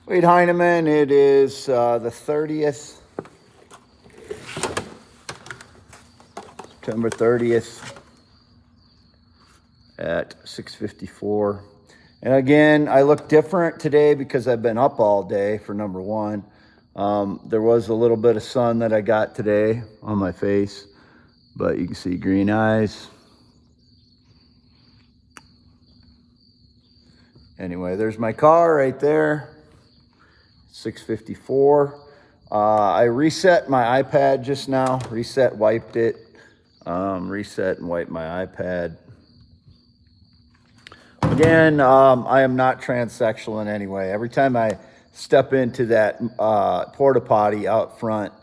Wade Heineman, it is the 30th, September 30th at 6:54. And again, I look different today because I've been up all day, for number one. There was a little bit of sun that I got today on my face, but you can see green eyes. Anyway, there's my car right there. 6:54. I reset my iPad just now. Wiped it. Reset and wiped my iPad. Again, I am not transsexual in any way. Every time I step into that porta potty out front,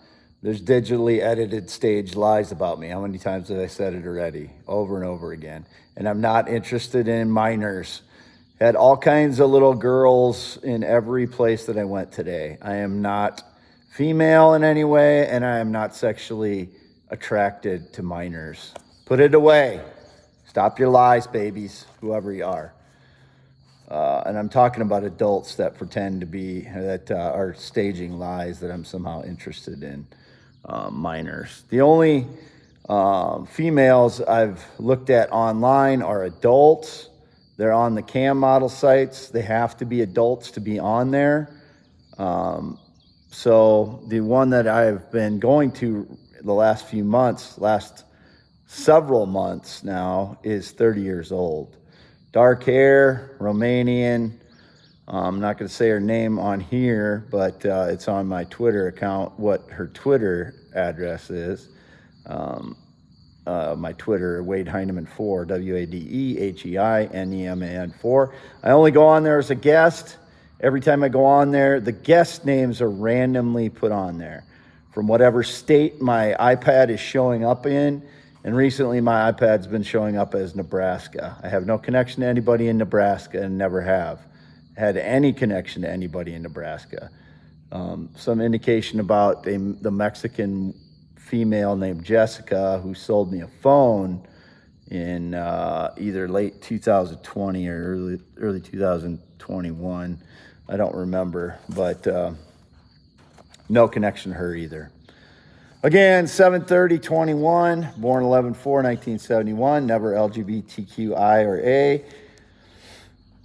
there's digitally edited staged lies about me. How many times have I said it already? Over and over again. And I'm not interested in minors. Had all kinds of little girls in every place that I went today. I am not female in any way, and I am not sexually attracted to minors. Put it away. Stop your lies, babies, whoever you are. And I'm talking about adults that pretend to be, that are staging lies that I'm somehow interested in minors. The only females I've looked at online are adults. They're on the cam model sites. They have to be adults to be on there. So the one that I've been going to the last few months, last several months now, is 30 years old. Dark hair, Romanian. I'm not going to say her name on here, but it's on my Twitter account what her Twitter address is. My Twitter, Wade Heineman 4, WADEHEINEMAN 4. I only go on there as a guest. Every time I go on there, the guest names are randomly put on there from whatever state my iPad is showing up in. And recently my iPad's been showing up as Nebraska. I have no connection to anybody in Nebraska and never have had any connection to anybody in Nebraska. Some indication about the Mexican female named Jessica who sold me a phone in either late 2020 or early 2021. I don't remember, but no connection to her either. Again, 7/30/21, born 11/4/1971, never LGBTQI or A.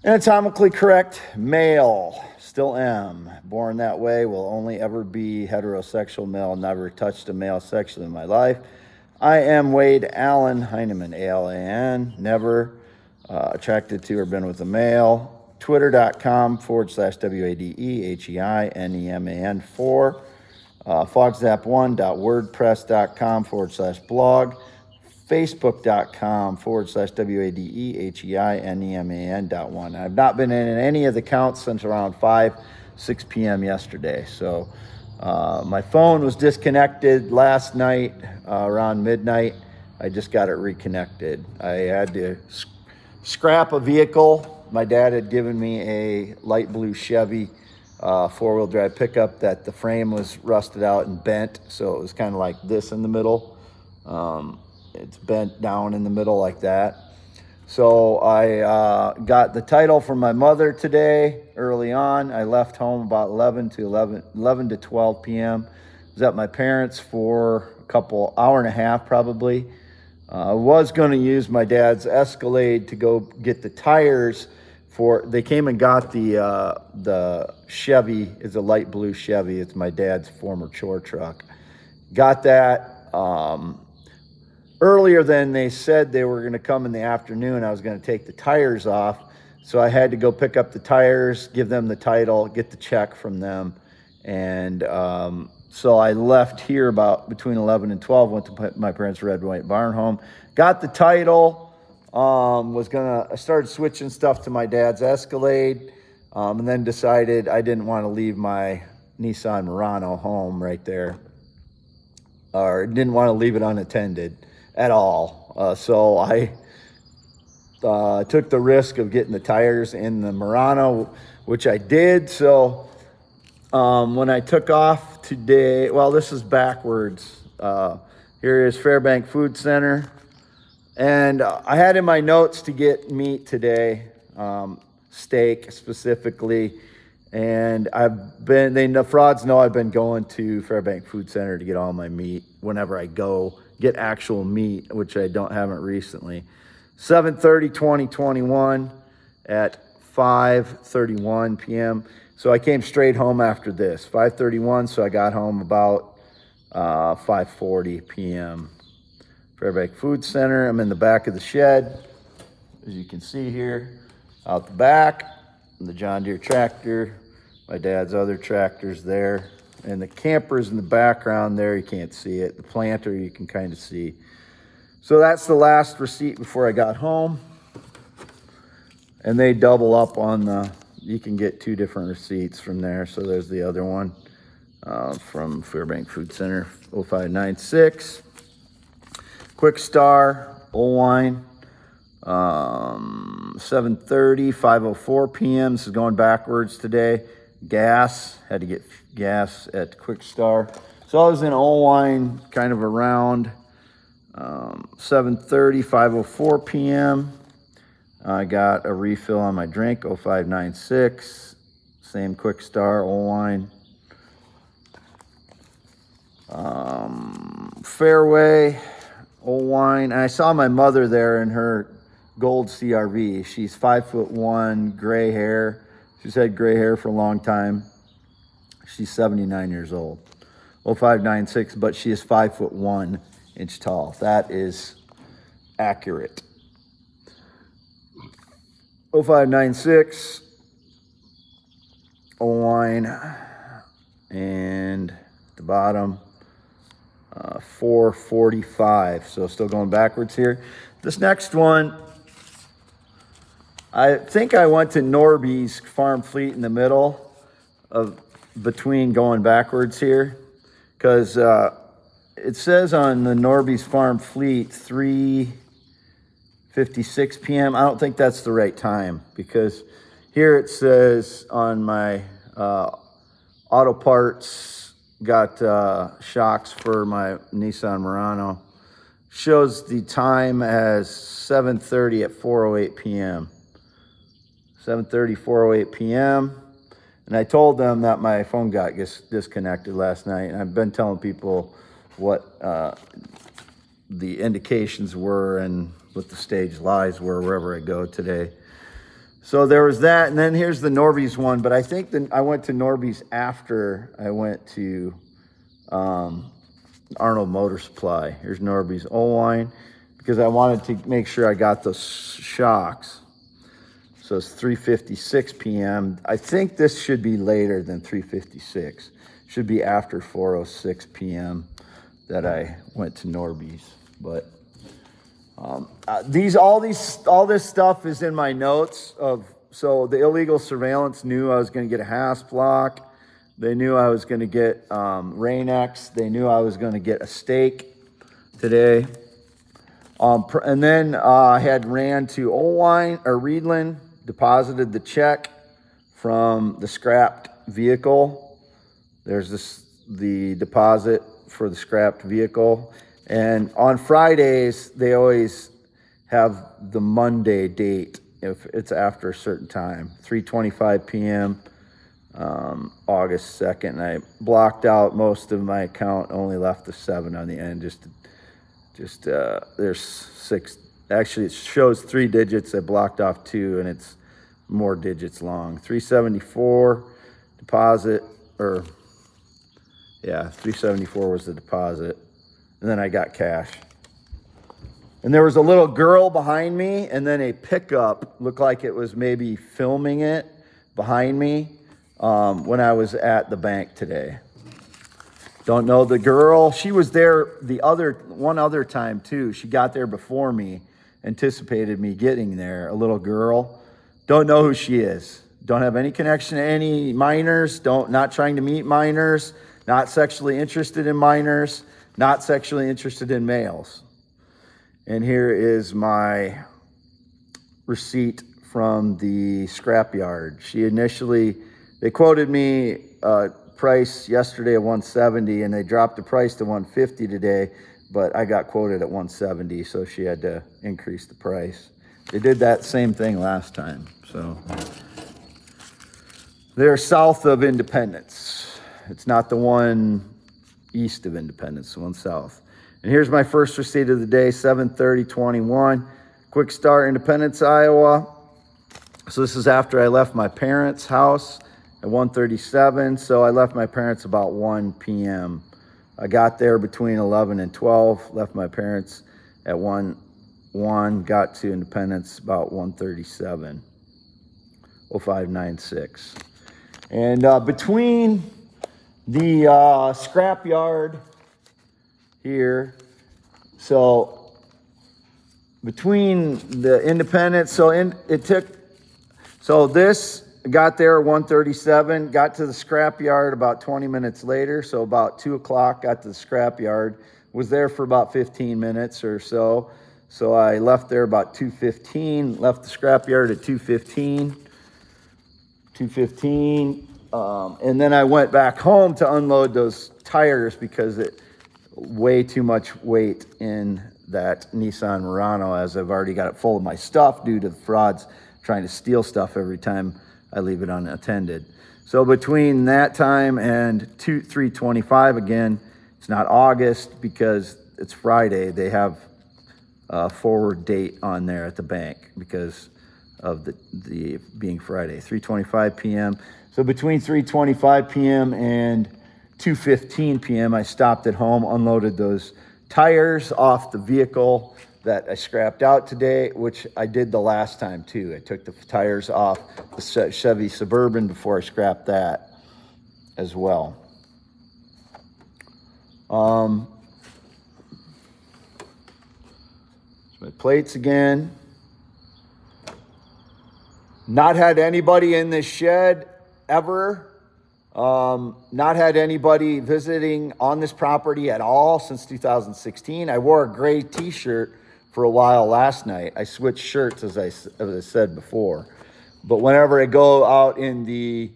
Anatomically correct, male, still am. Born that way, will only ever be heterosexual male, never touched a male sexually in my life. I am Wade Allen Heineman, ALAN, never attracted to or been with a male. Twitter.com/WADEHEINEMAN 4. fogzap1.wordpress.com/blog, facebook.com/WADEHEINEMAN.1. I've not been in any of the accounts since around 6 p.m. yesterday. So my phone was disconnected last night around midnight. I just got it reconnected. I had to scrap a vehicle. My dad had given me a light blue Chevy four-wheel drive pickup that the frame was rusted out and bent, so it was kind of like this in the middle. It's bent down in the middle like that. So I got the title from my mother today early on. I left home about 11 to 12 p.m. I was at my parents' for hour and a half probably. I was going to use my dad's Escalade to go get the tires. They came and got the Chevy. It's a light blue Chevy. It's my dad's former chore truck. Got that earlier than they said they were going to come in the afternoon. I was going to take the tires off, so I had to go pick up the tires, give them the title, get the check from them, and so I left here about between 11 and 12. Went to my parents' red and white barn home, got the title. I started switching stuff to my dad's Escalade, and then decided I didn't want to leave my Nissan Murano home right there, or didn't want to leave it unattended at all. So I took the risk of getting the tires in the Murano, which I did. So when I took off today, well, this is backwards. Here is Fairbank Food Center. And I had in my notes to get meat today, steak specifically, And the frauds know I've been going to Fairbank Food Center to get all my meat whenever I go get actual meat, which I haven't recently. 7/30/2021 at 5:31 p.m. So I came straight home after this, 5:31. So I got home about 5:40 p.m. Fairbank Food Center. I'm in the back of the shed, as you can see here, out the back. The John Deere tractor, my dad's other tractor's there, and the camper's in the background there. You can't see it. The planter you can kind of see. So that's the last receipt before I got home. And they double up on you can get 2 different receipts from there. So there's the other one from Fairbank Food Center, 0596. Quick Star, Old-Wine, 7:30, 5:04 p.m. This is going backwards today. Gas, had to get gas at Quick Star. So I was in Old-Wine kind of around 7:30, 5:04 p.m. I got a refill on my drink, 0596. Same Quick Star, Old-Wine. Fairway, Old-Wine. And I saw my mother there in her gold CRV. She's 5'1", gray hair. She's had gray hair for a long time. She's 79 years old. 0596, but she is 5'1" tall. That is accurate. 0596, Old-Wine, and the bottom, 445. So still going backwards here. This next one, I think I went to Norby's Farm Fleet in the middle of between going backwards here, because it says on the Norby's Farm Fleet 3:56 p.m. I don't think that's the right time, because here it says on my auto parts, got shocks for my Nissan Murano, shows the time as 7:30 at 4:08 p.m. 7:30, 4:08 p.m. And I told them that my phone got disconnected last night. And I've been telling people what the indications were and what the stage lies were wherever I go today. So there was that. And then here's the Norby's one. But I think I went to Norby's after I went to Arnold Motor Supply. Here's Norby's Old-Wine, because I wanted to make sure I got those shocks. So it's 3:56 p.m. I think this should be later than 3:56. Should be after 4:06 p.m. that I went to Norby's. But all this stuff is in my notes so the illegal surveillance knew I was going to get a HASP block. They knew I was going to get Rain-X. They knew I was going to get a steak today. And then I had ran to Old-Wine or Reedland, deposited the check from the scrapped vehicle. There's the deposit for the scrapped vehicle. And on Fridays, they always have the Monday date if it's after a certain time, 3:25 p.m., August 2nd. And I blocked out most of my account, only left the 7 on the end. There's 6. Actually, it shows 3 digits. I blocked off 2, and it's more digits long. 374 deposit, 374 was the deposit. And then I got cash. And there was a little girl behind me, and then a pickup looked like it was maybe filming it behind me when I was at the bank today. Don't know the girl. She was there one other time too. She got there before me, anticipated me getting there, a little girl. Don't know who she is. Don't have any connection to any minors. Not trying to meet minors. Not sexually interested in minors. Not sexually interested in males. And here is my receipt from the scrapyard. They quoted me price yesterday at $170, and they dropped the price to $150 today, but I got quoted at $170, so she had to increase the price. They did that same thing last time. So They're south of Independence. It's not the one east of Independence, the one south. And here's my first receipt of the day, 7/30/21. Quick start, Independence, Iowa. So this is after I left my parents' house at 1:37. So I left my parents about 1 p.m. I got there between 11 and 12, left my parents at 1, got to Independence about 1:37, 0596. And between the scrapyard here, so between the Independence, so this got there at 1:37, got to the scrapyard about 20 minutes later, so about 2 o'clock, got to the scrapyard, was there for about 15 minutes or so. So I left there about 2:15, left the scrapyard at 2:15, and then I went back home to unload those tires because it way too much weight in that Nissan Murano, as I've already got it full of my stuff due to the frauds trying to steal stuff every time I leave it unattended. So between that time and 3:25, again, it's not August because it's Friday. They have a forward date on there at the bank because of the being Friday, 3:25 p.m. So between 3:25 p.m. and 2:15 p.m., I stopped at home, unloaded those tires off the vehicle that I scrapped out today, which I did the last time too. I took the tires off the Chevy Suburban before I scrapped that as well. My plates again. Not had anybody in this shed ever. Not had anybody visiting on this property at all since 2016. I wore a gray t-shirt for a while last night. I switched shirts as I said before. But whenever I go out in the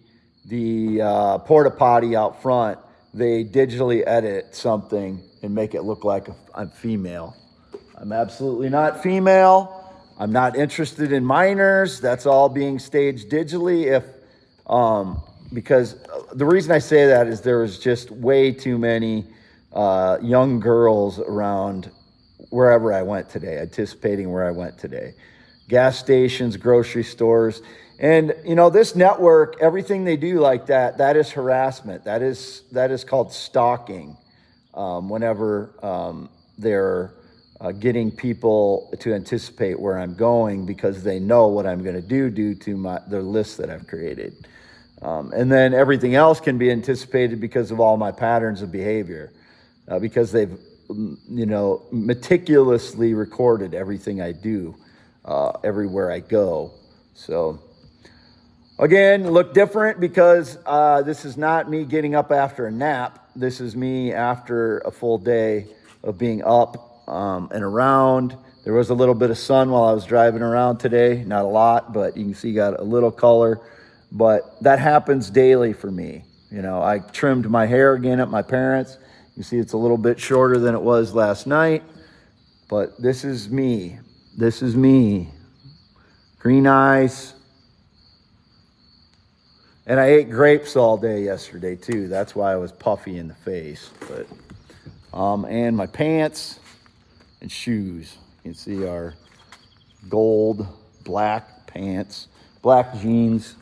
porta potty out front, they digitally edit something and make it look like I'm female. I'm absolutely not female. I'm not interested in minors. That's all being staged digitally. Because the reason I say that is there was just way too many young girls around wherever I went today, anticipating where I went today. Gas stations, grocery stores. And, this network, everything they do like that is harassment. That is called stalking. Whenever they're getting people to anticipate where I'm going because they know what I'm going to do due to the list that I've created. And then everything else can be anticipated because of all my patterns of behavior, because they've, meticulously recorded everything I do, everywhere I go. So again, look different because this is not me getting up after a nap. This is me after a full day of being up and around. There was a little bit of sun while I was driving around today, not a lot, but you can see got a little color. But that happens daily for me. I trimmed my hair again at my parents'. You see it's a little bit shorter than it was last night, but this is me. This is me. Green eyes. And I ate grapes all day yesterday too. That's why I was puffy in the face. But and my pants and shoes. You can see our gold black pants, black jeans.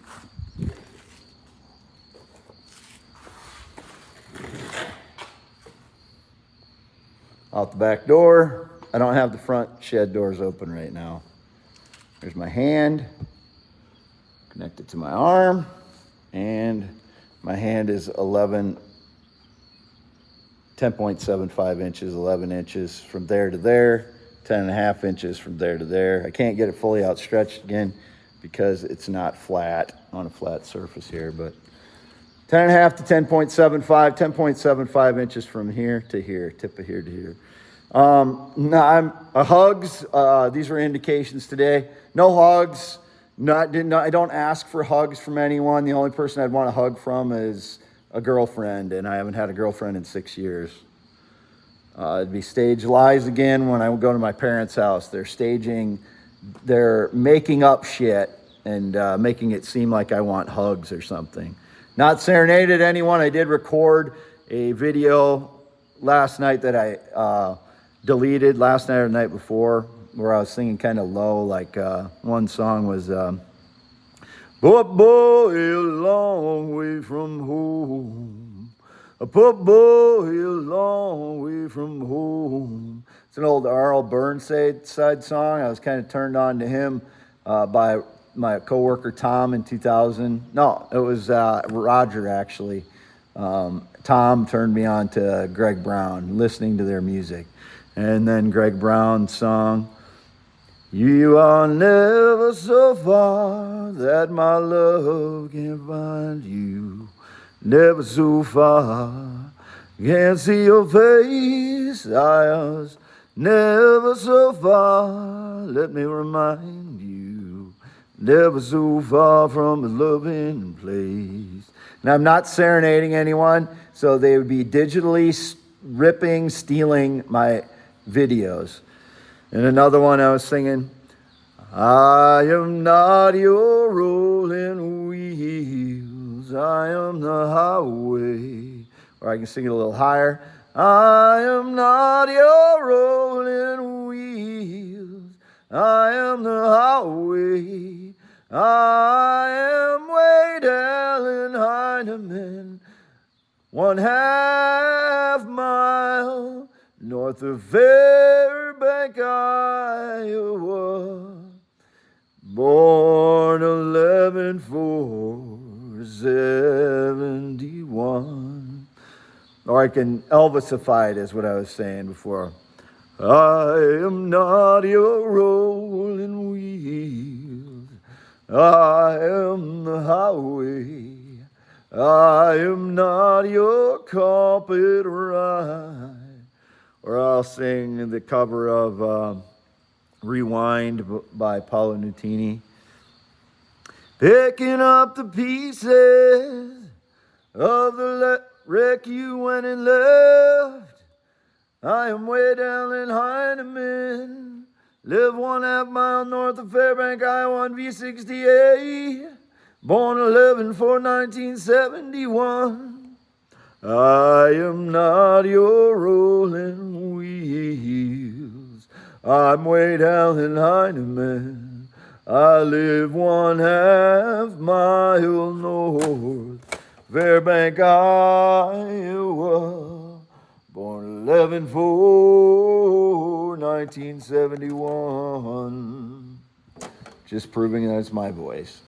Out the back door. I don't have the front shed doors open right now. There's my hand connected to my arm, and my hand is 10.75 inches, 11 inches from there to there, 10.5 inches from there to there. I can't get it fully outstretched again because it's not flat on a flat surface here, but 10.5 to 10.75, 10.75 inches from here to here, tip of here to here. Hugs. These were indications today. No hugs. I don't ask for hugs from anyone. The only person I'd want a hug from is a girlfriend, and I haven't had a girlfriend in 6 years. It'd be stage lies again when I go to my parents' house. They're making up shit and making it seem like I want hugs or something. Not serenaded anyone. I did record a video last night that I deleted last night or the night before, where I was singing kind of low. Like one song was, "Poor boy, a long way from home. A poor boy, a long way from home." It's an old Arl Burnside song. I was kind of turned on to him by my coworker Tom in 2000. No, it was Roger actually. Tom turned me on to Greg Brown, listening to their music. And then Greg Brown's song, "You are never so far that my love can't find you. Never so far, can't see your face. I was never so far, let me remind you. Never so far from a loving place." And I'm not serenading anyone, so they would be digitally stealing my videos. And another one I was singing, "I am not your rolling wheels, I am the highway." Or I can sing it a little higher. "I am not your rolling wheels, I am the highway. I am way down in Heinemann, 1/2 mile north of Fairbank, Iowa. Born 11/4/71. Or I can Elvisify it, is what I was saying before. "I am not your rolling wheels, I am the highway. I am not your carpet ride." Or I'll sing the cover of "Rewind" by Paolo Nutini. "Picking up the pieces of the wreck you went and left. I am way down in Heinemann, live 1/2 mile north of Fairbank, Iowa on V68. Born 11/4/1971. I am not your rolling wheels, I'm way down in Heinemann. I live 1/2 mile north, Fairbank, Iowa. Born 11/4/1971. Just proving that it's my voice.